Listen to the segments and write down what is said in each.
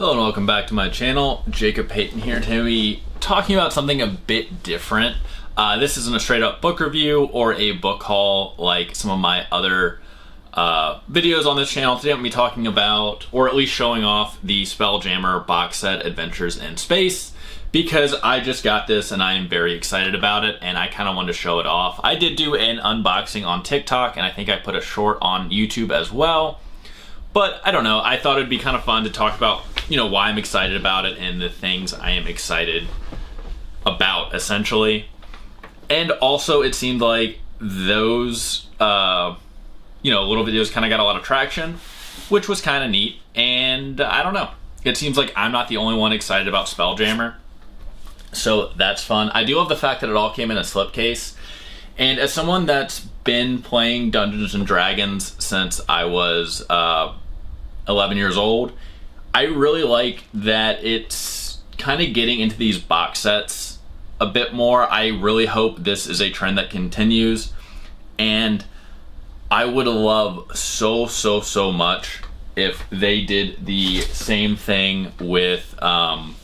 Hello and welcome back to my channel. Jacob Payton here. Today we'll be talking about something a bit different. This isn't a straight up book review or a book haul like some of my other videos on this channel. Today I'm going to be talking about, or at least showing off, the Spelljammer box set Adventures in Space, because I just got this and I am very excited about it and I kind of wanted to show it off. I did do an unboxing on TikTok and I think I put a short on YouTube as well. But I don't know, I thought it'd be kind of fun to talk about, why I'm excited about it and the things I am excited about, essentially. And also it seemed like those, little videos kind of got a lot of traction, which was kind of neat. And I don't know, it seems like I'm not the only one excited about Spelljammer. So that's fun. I do love the fact that it all came in a slipcase. And as someone that's been playing Dungeons and Dragons since I was 11 years old, I really like that it's kind of getting into these box sets a bit more. I really hope this is a trend that continues, and I would love so much if they did the same thing with Greyhawk.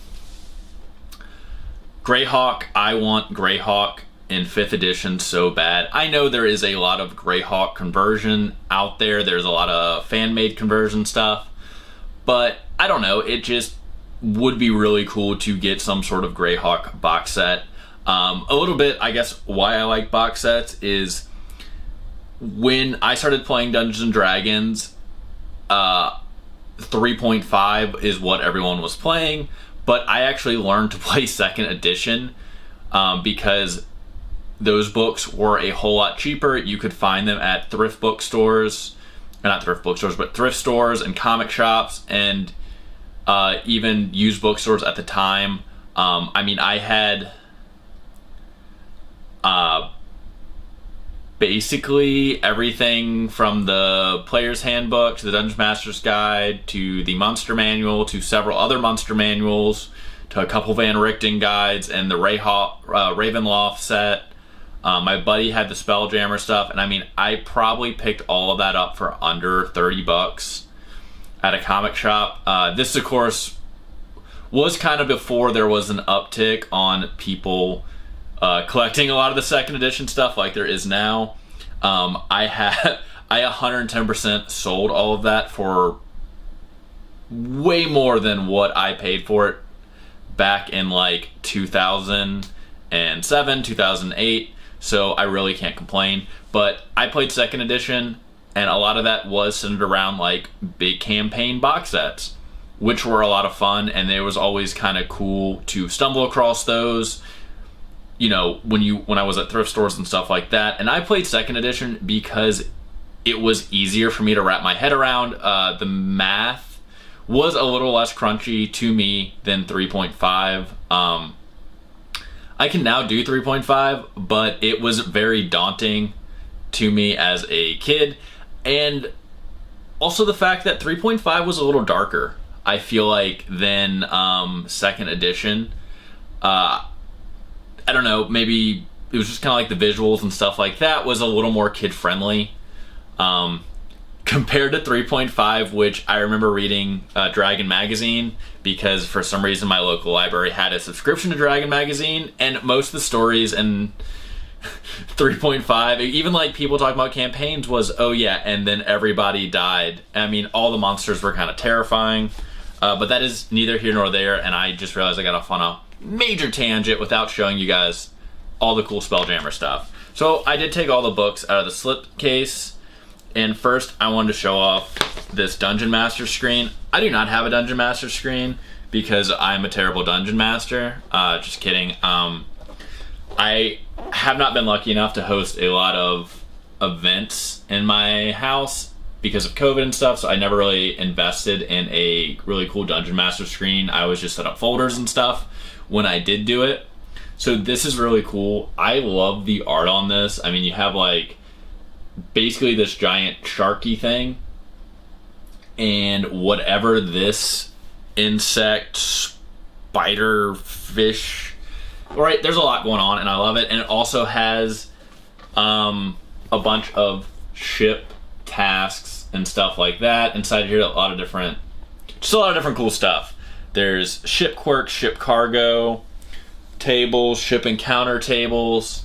I want Greyhawk in 5th edition so bad. I know there is a lot of Greyhawk conversion out there. There's a lot of fan-made conversion stuff. But I don't know, it just would be really cool to get some sort of Greyhawk box set. A little bit, I guess, why I like box sets is when I started playing Dungeons and Dragons, 3.5 is what everyone was playing. But I actually learned to play 2nd edition because those books were a whole lot cheaper. You could find them at thrift bookstores, not thrift bookstores, but thrift stores and comic shops, and even used bookstores at the time. I had basically everything from the Player's Handbook to the Dungeon Master's Guide to the Monster Manual to several other Monster Manuals to a couple Van Richten guides and the Ravenloft set. My buddy had the Spelljammer stuff, and I probably picked all of that up for under 30 bucks at a comic shop. This, of course, was kind of before there was an uptick on people collecting a lot of the 2nd edition stuff like there is now. I 110% sold all of that for way more than what I paid for it back in like 2007, 2008. So I really can't complain. But I played 2nd edition, and a lot of that was centered around like big campaign box sets, which were a lot of fun, and it was always kind of cool to stumble across those, when I was at thrift stores and stuff like that. And I played 2nd edition because it was easier for me to wrap my head around. The math was a little less crunchy to me than 3.5. I can now do 3.5, but it was very daunting to me as a kid. And also the fact that 3.5 was a little darker, I feel like, than 2nd edition. I don't know, maybe it was just kind of like the visuals and stuff like that was a little more kid-friendly. Compared to 3.5, which I remember reading Dragon Magazine, because for some reason my local library had a subscription to Dragon Magazine, and most of the stories in 3.5, even like people talking about campaigns, was, oh yeah, and then everybody died. All the monsters were kind of terrifying, but that is neither here nor there, and I just realized I got off on a major tangent without showing you guys all the cool Spelljammer stuff. So I did take all the books out of the slipcase. And first, I wanted to show off this Dungeon Master screen. I do not have a Dungeon Master screen because I'm a terrible Dungeon Master. Just kidding. I have not been lucky enough to host a lot of events in my house because of COVID and stuff, so I never really invested in a really cool Dungeon Master screen. I always just set up folders and stuff when I did do it. So this is really cool. I love the art on this. You have like basically this giant sharky thing, and whatever this insect, spider, fish, right, there's a lot going on and I love it. And it also has a bunch of ship tasks and stuff like that inside here. Just a lot of different cool stuff. There's ship quirks, ship cargo tables, ship encounter tables.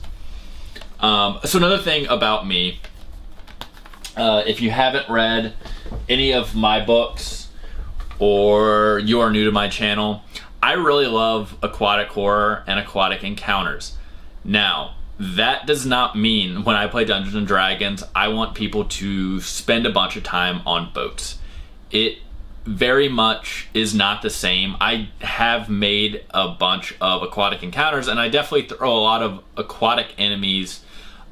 So another thing about me, if you haven't read any of my books or you are new to my channel, I really love aquatic horror and aquatic encounters. Now, that does not mean when I play Dungeons and Dragons, I want people to spend a bunch of time on boats. It very much is not the same. I have made a bunch of aquatic encounters, and I definitely throw a lot of aquatic enemies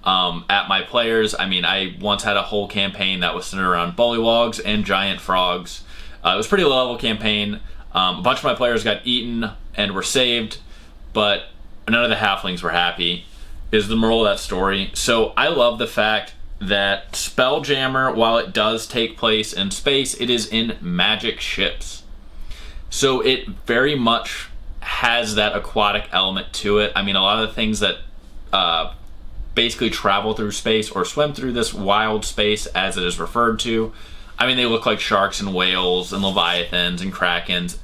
at my players. I mean, I once had a whole campaign that was centered around bullywugs and giant frogs. It was a pretty low level campaign. A bunch of my players got eaten and were saved, but none of the halflings were happy, is the moral of that story. So I love the fact that Spelljammer, while it does take place in space, it is in magic ships. So it very much has that aquatic element to it. I mean, a lot of the things that basically travel through space or swim through this wild space, as it is referred to, I mean, they look like sharks and whales and leviathans and krakens.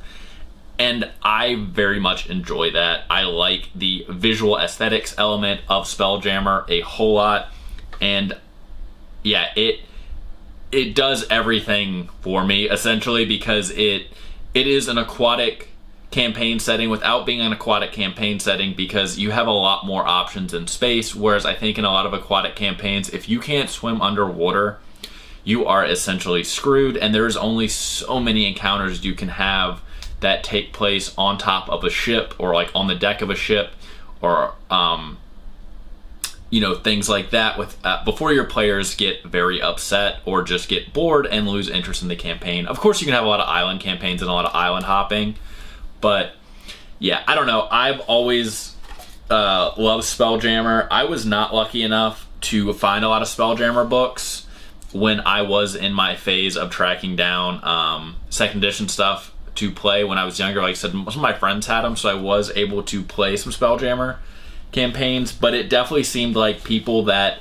And I very much enjoy that. I like the visual aesthetics element of Spelljammer a whole lot. And yeah, it does everything for me, essentially, because it is an aquatic campaign setting without being an aquatic campaign setting, because you have a lot more options in space, whereas I think in a lot of aquatic campaigns, if you can't swim underwater, you are essentially screwed, and there's only so many encounters you can have that take place on top of a ship or like on the deck of a ship, or you know, things like that with before your players get very upset or just get bored and lose interest in the campaign. Of course, you can have a lot of island campaigns and a lot of island hopping, but yeah, I don't know. I've always loved Spelljammer. I was not lucky enough to find a lot of Spelljammer books when I was in my phase of tracking down second edition stuff to play when I was younger. Like I said, most of my friends had them, so I was able to play some Spelljammer campaigns, but it definitely seemed like people that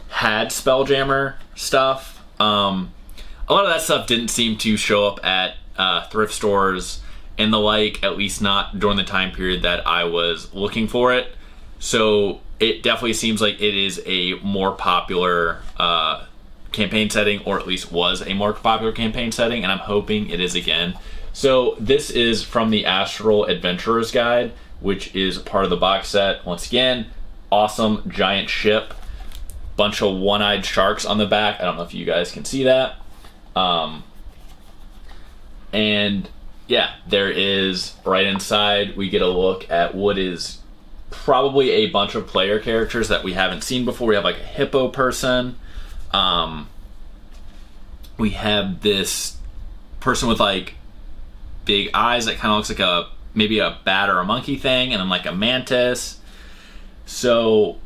had Spelljammer stuff, a lot of that stuff didn't seem to show up at thrift stores and the like, at least not during the time period that I was looking for it. So it definitely seems like it is a more popular campaign setting, or at least was a more popular campaign setting, and I'm hoping it is again. So this is from the Astral Adventurer's Guide, which is part of the box set. Once again, awesome giant ship, bunch of one-eyed sharks on the back. I don't know if you guys can see that. And yeah, there is, right inside, we get a look at what is probably a bunch of player characters that we haven't seen before. We have like a hippo person. We have this person with like big eyes that kind of looks like maybe a bat or a monkey thing, and then like a mantis. So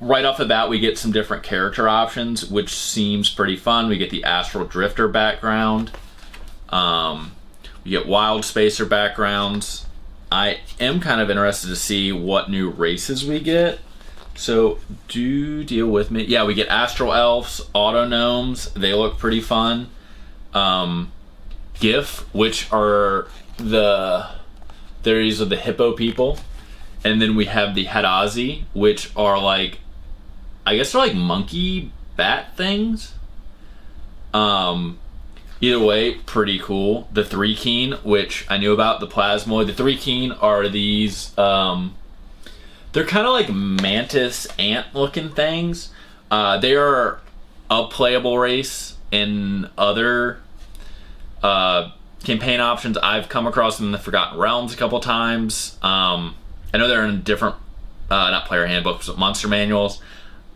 right off the bat, we get some different character options, which seems pretty fun. We get the Astral Drifter background. We get Wild Spacer backgrounds. I am kind of interested to see what new races we get. So do deal with me. Yeah, we get Astral Elves, Auto Gnomes. They look pretty fun. GIF, which are these are the hippo people. And then we have the Hadazi, which are like, I guess they're like monkey bat things. Either way, pretty cool. The Three Keen, which I knew about, the Plasmoid. The Three Keen are these, they're kind of like mantis ant looking things. They are a playable race in other campaign options. I've come across them in the Forgotten Realms a couple times. I know they're in different, not player handbooks, but monster manuals.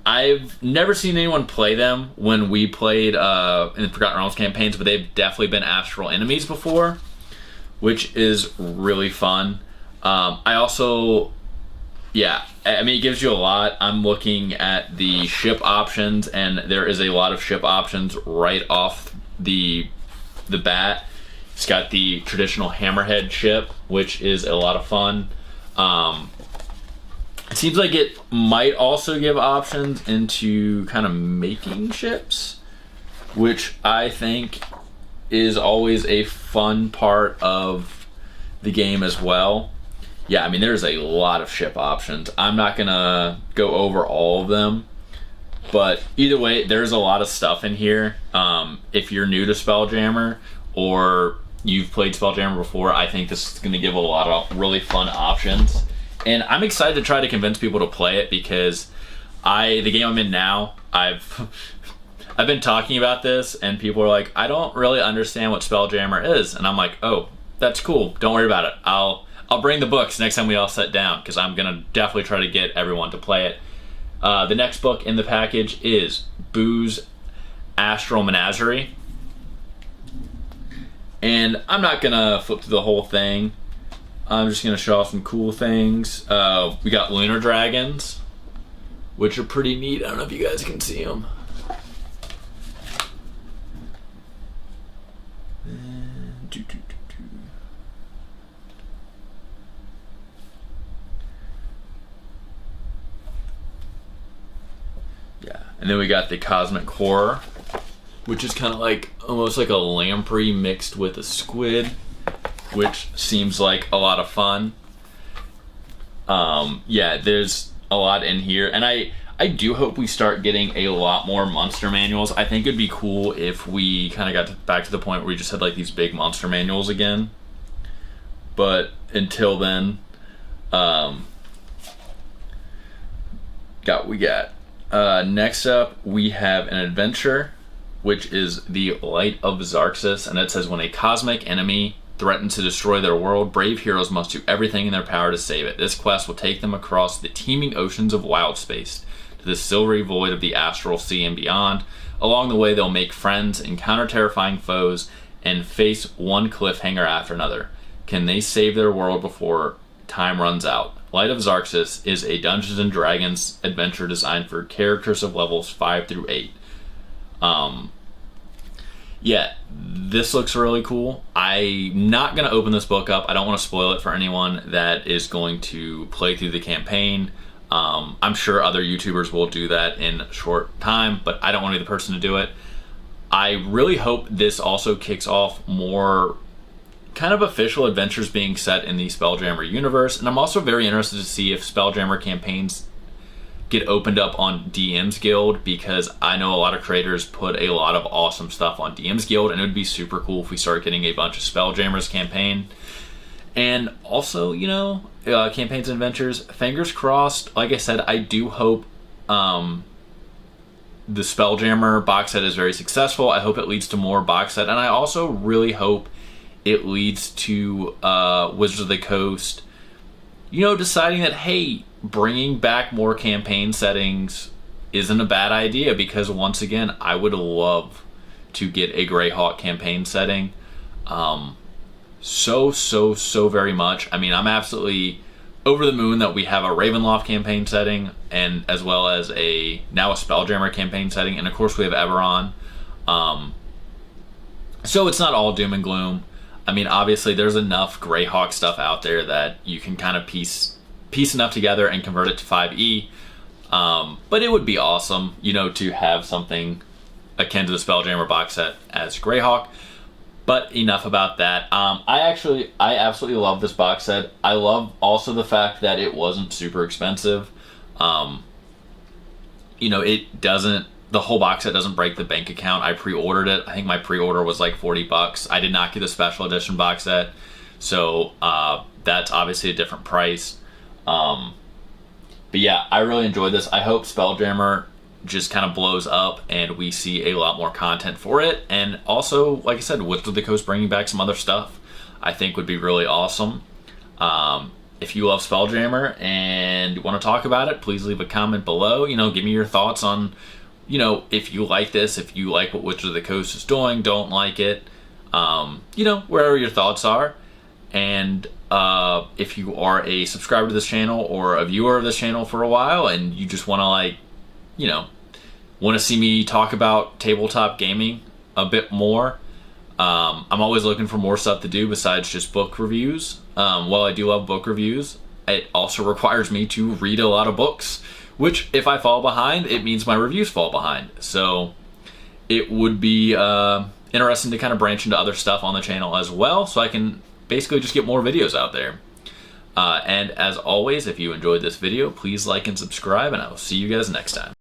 I've never seen anyone play them when we played in the Forgotten Realms campaigns, but they've definitely been astral enemies before, which is really fun. I also, yeah, I mean, it gives you a lot. I'm looking at the ship options, and there is a lot of ship options right off the bat. It's got the traditional hammerhead ship, which is a lot of fun. It seems like it might also give options into kind of making ships, which I think is always a fun part of the game as well. Yeah, I mean, there's a lot of ship options. I'm not gonna go over all of them, but either way, there's a lot of stuff in here. If you're new to Spelljammer or you've played Spelljammer before, I think this is gonna give a lot of really fun options. And I'm excited to try to convince people to play it because the game I'm in now, I've been talking about this and people are like, I don't really understand what Spelljammer is. And I'm like, oh, that's cool. Don't worry about it. I'll bring the books next time we all sit down because I'm going to definitely try to get everyone to play it. The next book in the package is Boo's Astral Menagerie. And I'm not going to flip through the whole thing. I'm just going to show off some cool things. We got Lunar Dragons, which are pretty neat. I don't know if you guys can see them. Yeah, and then we got the Cosmic Horror, which is kind of like almost like a lamprey mixed with a squid, which seems like a lot of fun. Yeah, there's a lot in here, and I do hope we start getting a lot more monster manuals. I think it'd be cool if we kind of got back to the point where we just had like these big monster manuals again. But until then, next up we have an adventure, which is the Light of Xarxis, and it says when a cosmic enemy threatens to destroy their world, brave heroes must do everything in their power to save it. This quest will take them across the teeming oceans of wild space to the silvery void of the Astral Sea and beyond. Along the way, they'll make friends, encounter terrifying foes, and face one cliffhanger after another. Can they save their world before time runs out? Light of Xarxis is a Dungeons & Dragons adventure designed for characters of levels 5 through 8. Yeah, this looks really cool. I'm not going to open this book up. I don't want to spoil it for anyone that is going to play through the campaign. I'm sure other YouTubers will do that in a short time, but I don't want to be the person to do it. I really hope this also kicks off more kind of official adventures being set in the Spelljammer universe, and I'm also very interested to see if Spelljammer campaigns get opened up on DM's Guild, because I know a lot of creators put a lot of awesome stuff on DM's Guild, and it would be super cool if we start getting a bunch of Spelljammers campaign. And also, you know, campaigns and adventures, fingers crossed. Like I said, I do hope the Spelljammer box set is very successful. I hope it leads to more box set, and I also really hope it leads to Wizards of the Coast, you know, deciding that, hey, bringing back more campaign settings isn't a bad idea, because once again, I would love to get a Greyhawk campaign setting. So very much. I mean, I'm absolutely over the moon that we have a Ravenloft campaign setting, and as well as now a Spelljammer campaign setting, and of course we have Eberron. So it's not all doom and gloom. I mean, obviously there's enough Greyhawk stuff out there that you can kind of piece enough together and convert it to 5e. But it would be awesome, you know, to have something akin to the Spelljammer box set as Greyhawk. But enough about that. I absolutely love this box set. I love also the fact that it wasn't super expensive. You know, the whole box set doesn't break the bank account. I pre-ordered it. I think my pre-order was like $40. I did not get the special edition box set, so that's obviously a different price. But yeah, I really enjoyed this. I hope Spelljammer just kind of blows up and we see a lot more content for it. And also, like I said, Wizards of the Coast bringing back some other stuff, I think would be really awesome. If you love Spelljammer and you want to talk about it, please leave a comment below. You know, give me your thoughts on, you know, if you like this, if you like what Wizards of the Coast is doing, don't like it. You know, wherever your thoughts are. And if you are a subscriber to this channel or a viewer of this channel for a while and you just want to, like, you know, want to see me talk about tabletop gaming a bit more, I'm always looking for more stuff to do besides just book reviews. While I do love book reviews, it also requires me to read a lot of books, which if I fall behind, it means my reviews fall behind. So it would be interesting to kind of branch into other stuff on the channel as well, so I can basically just get more videos out there. And as always, if you enjoyed this video, please like and subscribe, and I will see you guys next time.